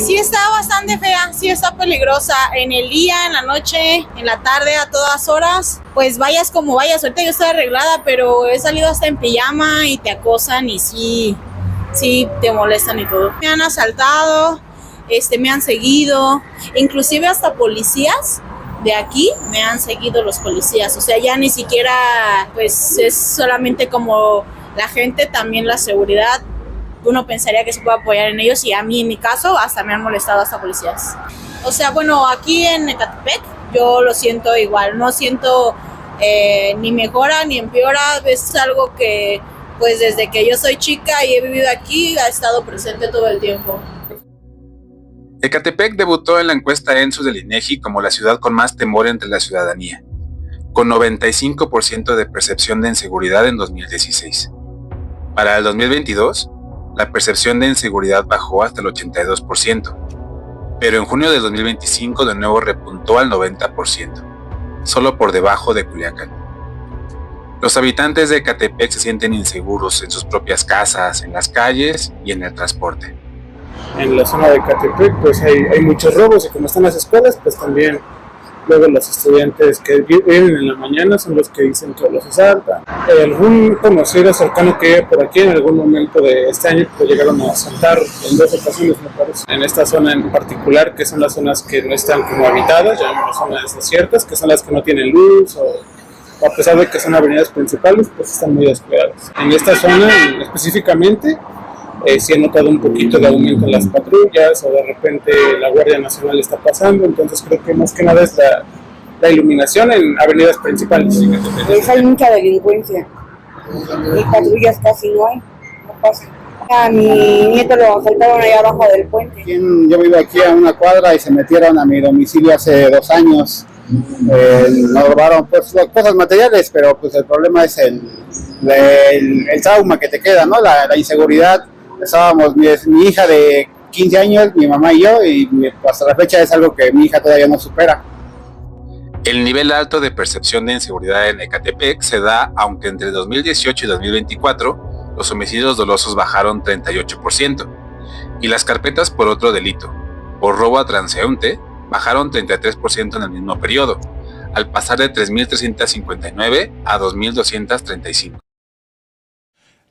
Sí está bastante fea, sí está peligrosa. En el día, en la noche, en la tarde, a todas horas. Pues vayas como vayas. Ahorita yo estoy arreglada, pero he salido hasta en pijama y te acosan y sí te molestan y todo. Me han asaltado, me han seguido, inclusive hasta policías de aquí me han seguido los policías. O sea, ya ni siquiera pues es solamente como la gente, también la seguridad. Uno pensaría que se puede apoyar en ellos y a mí en mi caso hasta me han molestado hasta policías. O sea, bueno, aquí en Ecatepec yo lo siento igual, no siento ni mejora ni empeora, es algo que pues desde que yo soy chica y he vivido aquí ha estado presente todo el tiempo. Ecatepec debutó en la encuesta ENSUS del INEGI como la ciudad con más temor entre la ciudadanía, con 95% de percepción de inseguridad en 2016. Para el 2022, la percepción de inseguridad bajó hasta el 82%, pero en junio de 2025 de nuevo repuntó al 90%, solo por debajo de Culiacán. Los habitantes de Ecatepec se sienten inseguros en sus propias casas, en las calles y en el transporte. En la zona de Ecatepec pues hay muchos robos y como están las escuelas, pues también luego los estudiantes que vienen en la mañana son los que dicen que los asaltan. Algún conocido cercano que vive por aquí en algún momento de este año pues llegaron a asaltar en 2 ocasiones, me parece. En esta zona en particular, que son las zonas que no están como habitadas, llamémoslas zonas desiertas, que son las que no tienen luz o a pesar de que son avenidas principales, pues están muy descuidadas. En esta zona específicamente sí he notado un poquito de aumento en las patrullas o de repente la Guardia Nacional está pasando, entonces creo que más que nada es la iluminación en avenidas principales. Pues hay mucha delincuencia y patrullas casi no hay, no pasa. A mi nieto lo asaltaron allá abajo del puente. Yo vivo aquí a una cuadra y se metieron a mi domicilio hace 2 años. Nos robaron pues cosas materiales, pero pues el problema es el trauma que te queda, ¿no? La inseguridad. Estábamos mi hija de 15 años, mi mamá y yo, y hasta la fecha es algo que mi hija todavía no supera. El nivel alto de percepción de inseguridad en Ecatepec se da aunque entre 2018 y 2024 los homicidios dolosos bajaron 38% y las carpetas por otro delito, por robo a transeúnte, bajaron 33% en el mismo periodo, al pasar de 3.359 a 2.235.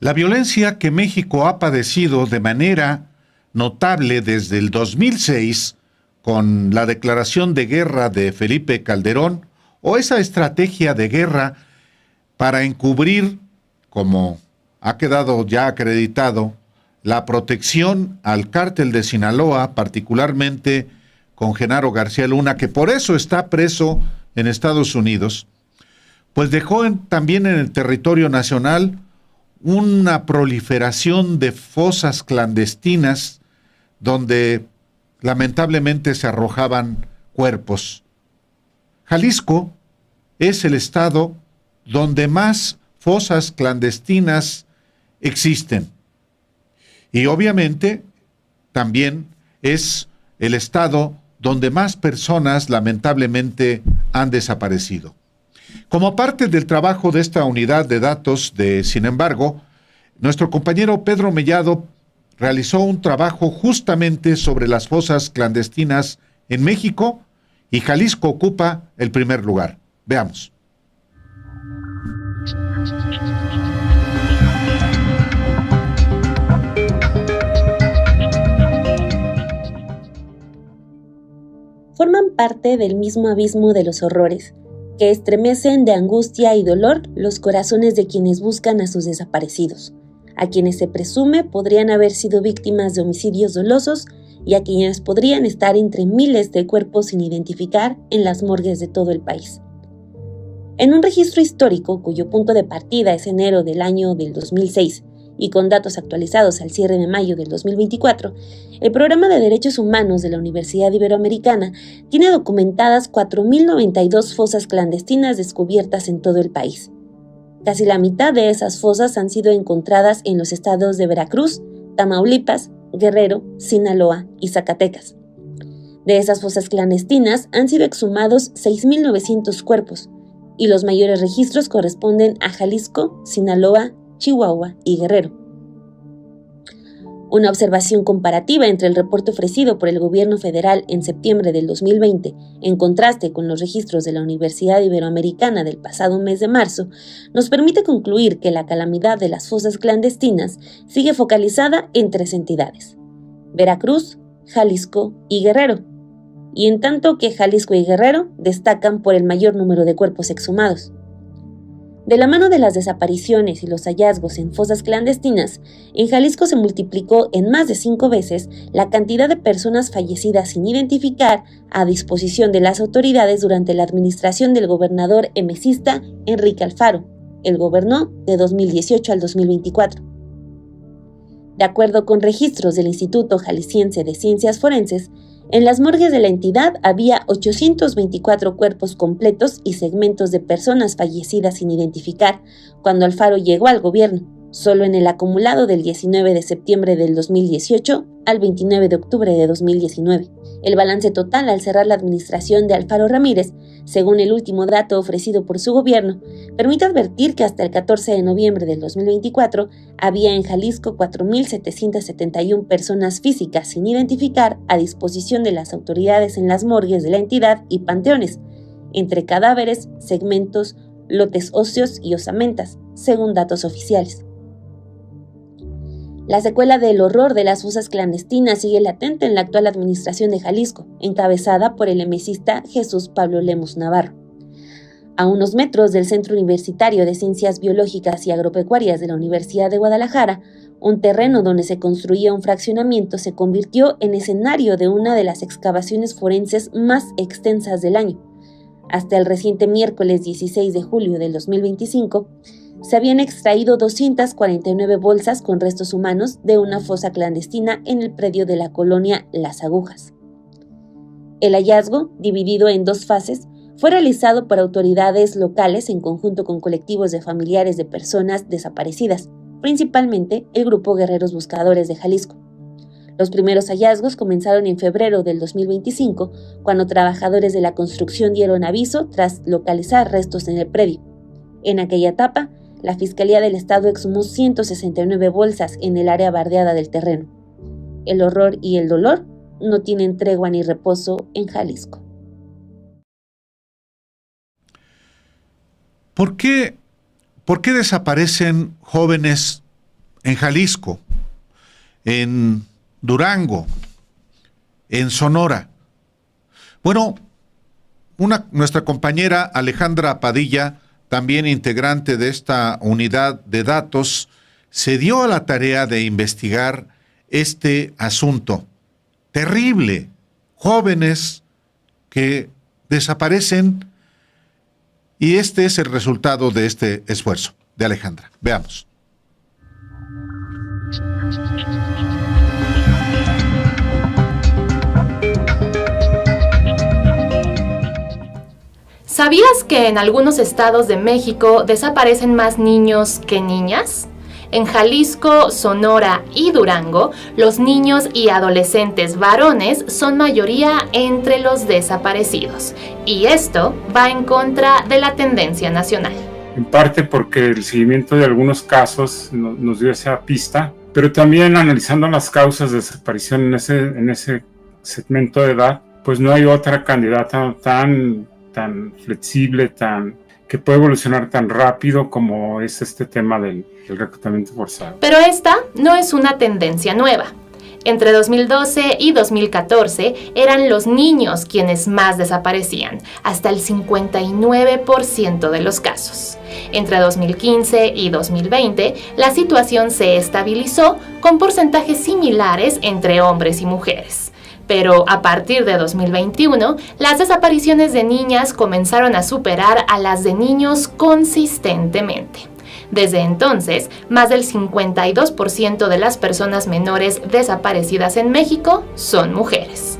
La violencia que México ha padecido de manera notable desde el 2006 con la declaración de guerra de Felipe Calderón o esa estrategia de guerra para encubrir, como ha quedado ya acreditado, la protección al cártel de Sinaloa, particularmente con Genaro García Luna, que por eso está preso en Estados Unidos, pues dejó también en el territorio nacional una proliferación de fosas clandestinas donde lamentablemente se arrojaban cuerpos. Jalisco es el estado donde más fosas clandestinas existen y obviamente también es el estado donde más personas lamentablemente han desaparecido. Como parte del trabajo de esta unidad de datos Sin embargo, nuestro compañero Pedro Mellado realizó un trabajo justamente sobre las fosas clandestinas en México y Jalisco ocupa el primer lugar. Veamos. Forman parte del mismo abismo de los horrores, que estremecen de angustia y dolor los corazones de quienes buscan a sus desaparecidos, a quienes se presume podrían haber sido víctimas de homicidios dolosos y a quienes podrían estar entre miles de cuerpos sin identificar en las morgues de todo el país. En un registro histórico cuyo punto de partida es enero del año del 2006 y con datos actualizados al cierre de mayo del 2024, el Programa de Derechos Humanos de la Universidad Iberoamericana tiene documentadas 4.092 fosas clandestinas descubiertas en todo el país. Casi la mitad de esas fosas han sido encontradas en los estados de Veracruz, Tamaulipas, Guerrero, Sinaloa y Zacatecas. De esas fosas clandestinas han sido exhumados 6.900 cuerpos, y los mayores registros corresponden a Jalisco, Sinaloa, Chihuahua y Guerrero. Una observación comparativa entre el reporte ofrecido por el gobierno federal en septiembre del 2020, en contraste con los registros de la Universidad Iberoamericana del pasado mes de marzo, nos permite concluir que la calamidad de las fosas clandestinas sigue focalizada en 3 entidades: Veracruz, Jalisco y Guerrero, y en tanto que Jalisco y Guerrero destacan por el mayor número de cuerpos exhumados. De la mano de las desapariciones y los hallazgos en fosas clandestinas, en Jalisco se multiplicó en más de 5 veces la cantidad de personas fallecidas sin identificar a disposición de las autoridades durante la administración del gobernador emecista Enrique Alfaro. Él gobernó de 2018 al 2024. De acuerdo con registros del Instituto Jalisciense de Ciencias Forenses, en las morgues de la entidad había 824 cuerpos completos y segmentos de personas fallecidas sin identificar cuando Alfaro llegó al gobierno, solo en el acumulado del 19 de septiembre del 2018 al 29 de octubre de 2019. El balance total al cerrar la administración de Alfaro Ramírez, según el último dato ofrecido por su gobierno, permite advertir que hasta el 14 de noviembre del 2024 había en Jalisco 4.771 personas físicas sin identificar a disposición de las autoridades en las morgues de la entidad y panteones, entre cadáveres, segmentos, lotes óseos y osamentas, según datos oficiales. La secuela del horror de las fosas clandestinas sigue latente en la actual administración de Jalisco, encabezada por el emecista Jesús Pablo Lemus Navarro. A unos metros del Centro Universitario de Ciencias Biológicas y Agropecuarias de la Universidad de Guadalajara, un terreno donde se construía un fraccionamiento se convirtió en escenario de una de las excavaciones forenses más extensas del año. Hasta el reciente miércoles 16 de julio del 2025, se habían extraído 249 bolsas con restos humanos de una fosa clandestina en el predio de la colonia Las Agujas. El hallazgo, dividido en 2 fases, fue realizado por autoridades locales en conjunto con colectivos de familiares de personas desaparecidas, principalmente el Grupo Guerreros Buscadores de Jalisco. Los primeros hallazgos comenzaron en febrero del 2025, cuando trabajadores de la construcción dieron aviso tras localizar restos en el predio. En aquella etapa, la Fiscalía del Estado exhumó 169 bolsas en el área bardeada del terreno. El horror y el dolor no tienen tregua ni reposo en Jalisco. ¿Por qué desaparecen jóvenes en Jalisco, en Durango, en Sonora? Bueno, nuestra compañera Alejandra Padilla, también integrante de esta unidad de datos, se dio a la tarea de investigar este asunto terrible. Jóvenes que desaparecen, y este es el resultado de este esfuerzo de Alejandra. Veamos. ¿Sabías que en algunos estados de México desaparecen más niños que niñas? En Jalisco, Sonora y Durango, los niños y adolescentes varones son mayoría entre los desaparecidos. Y esto va en contra de la tendencia nacional. En parte porque el seguimiento de algunos casos nos dio esa pista, pero también analizando las causas de desaparición en ese segmento de edad, pues no hay otra candidata tan flexible, que puede evolucionar tan rápido como es este tema del reclutamiento forzado. Pero esta no es una tendencia nueva. Entre 2012 y 2014 eran los niños quienes más desaparecían, hasta el 59% de los casos. Entre 2015 y 2020, la situación se estabilizó con porcentajes similares entre hombres y mujeres. Pero a partir de 2021, las desapariciones de niñas comenzaron a superar a las de niños consistentemente. Desde entonces, más del 52% de las personas menores desaparecidas en México son mujeres.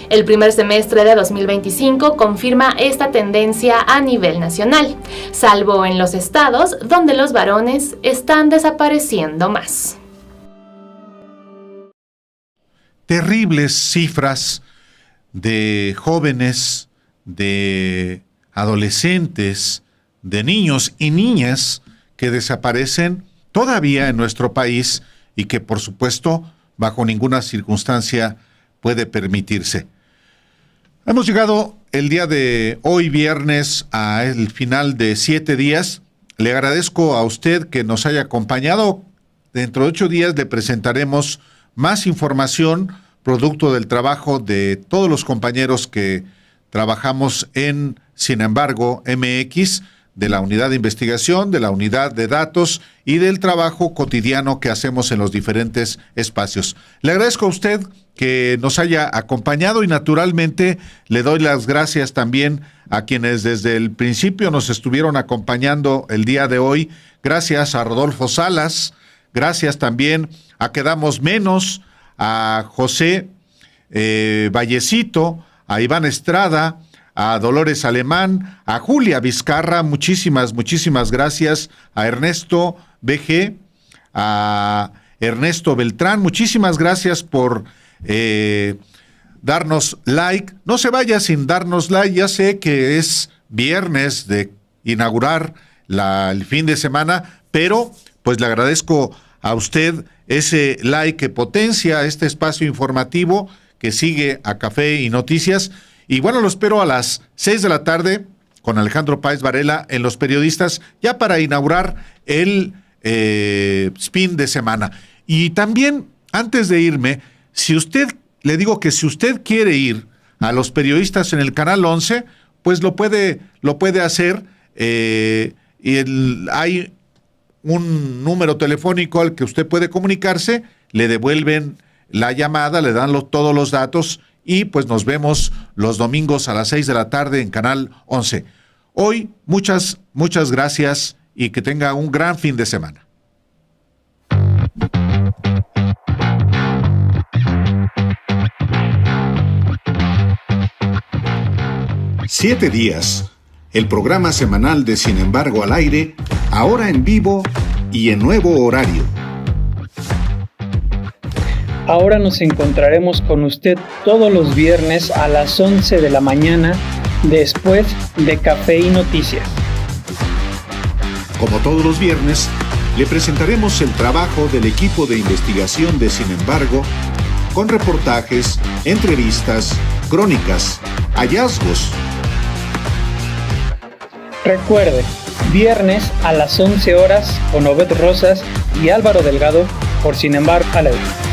El primer semestre de 2025 confirma esta tendencia a nivel nacional, salvo en los estados donde los varones están desapareciendo más. Terribles cifras de jóvenes, de adolescentes, de niños y niñas que desaparecen todavía en nuestro país y que por supuesto bajo ninguna circunstancia puede permitirse. Hemos llegado el día de hoy, viernes, al final de 7 días. Le agradezco a usted que nos haya acompañado. Dentro de 8 días le presentaremos más información, producto del trabajo de todos los compañeros que trabajamos en Sin embargo MX, de la unidad de investigación, de la unidad de datos y del trabajo cotidiano que hacemos en los diferentes espacios. Le agradezco a usted que nos haya acompañado y naturalmente le doy las gracias también a quienes desde el principio nos estuvieron acompañando el día de hoy. Gracias a Rodolfo Salas, gracias también a Quedamos Menos, a José Vallecito, a Iván Estrada, a Dolores Alemán, a Julia Vizcarra, muchísimas gracias, a Ernesto BG, a Ernesto Beltrán, muchísimas gracias por darnos like. No se vaya sin darnos like, ya sé que es viernes de inaugurar el fin de semana, pero pues le agradezco a usted ese like que potencia este espacio informativo que sigue a Café y Noticias. Y bueno, lo espero a las 6 de la tarde con Alejandro Páez Varela en Los Periodistas, ya para inaugurar el fin de semana. Y también, antes de irme, le digo que si usted quiere ir a Los Periodistas en el Canal 11, pues lo puede hacer. Hay un número telefónico al que usted puede comunicarse, le devuelven la llamada, le dan todos los datos y pues nos vemos los domingos a las 6 de la tarde en Canal 11. Hoy, muchas gracias y que tenga un gran fin de semana. Siete días, el programa semanal de Sin embargo al aire, ahora en vivo y en nuevo horario. Ahora nos encontraremos con usted todos los viernes a las 11 de la mañana, después de Café y Noticias. Como todos los viernes, le presentaremos el trabajo del equipo de investigación de Sin embargo, con reportajes, entrevistas, crónicas, hallazgos. Recuerde, viernes a las 11 horas con Obed Rosas y Álvaro Delgado por Sin embargo al aire.